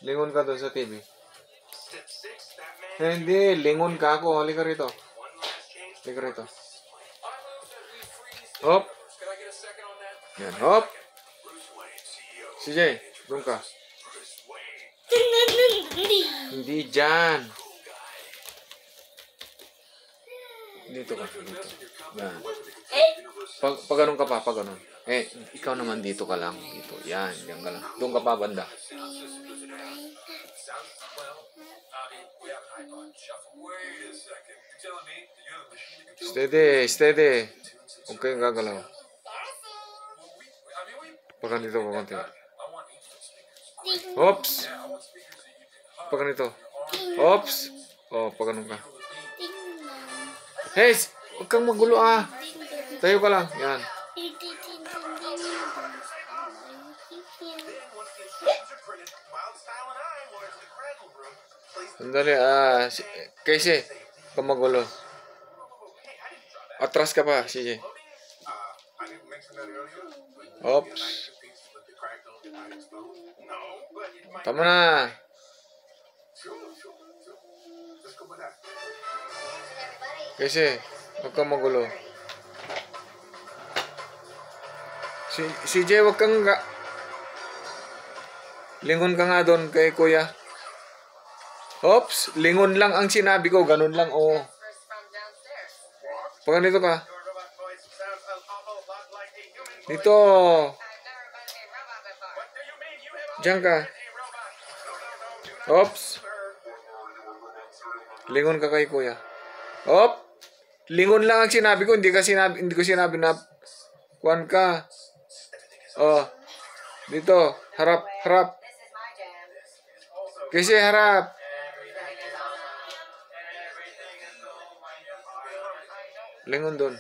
Lingon ka doon sa TV. Hindi, lingon ka ako. Halika rito. Halika rito. Hop. Yan, hop. CJ, doon ka. Hindi dyan. Dito ka. Dito. Yan. Pag ganun ka pa, pag ganun. Ikaw naman dito ka lang. Dito. Yan, yan ka lang. Doon ka pa banda. Steady, steady. Huwag kayong gagalaw. Pag ganito ko konti. Oops. Pag ganito. Oops. Oh, pag ganun ka. Hey, huwag kang magulo ah. Tayo ka lang. Yan. Sandali, Casey, huwag kang magulo. Atras ka pa, sige. Oops. Tama na. Casey, huwag kang magulo. CJ, huwag kang lingon ka nga doon kay kuya. Oops, lingon lang ang sinabi ko. Ganun lang, oh. Pag ganito ka. Dito. Diyan ka. Oops. Lingon ka kay kuya. Op. Lingon lang ang sinabi ko. Hindi ko sinabi na kuwan ka. Oh. Dito. Harap, harap. Kasi harap. Lingon doon.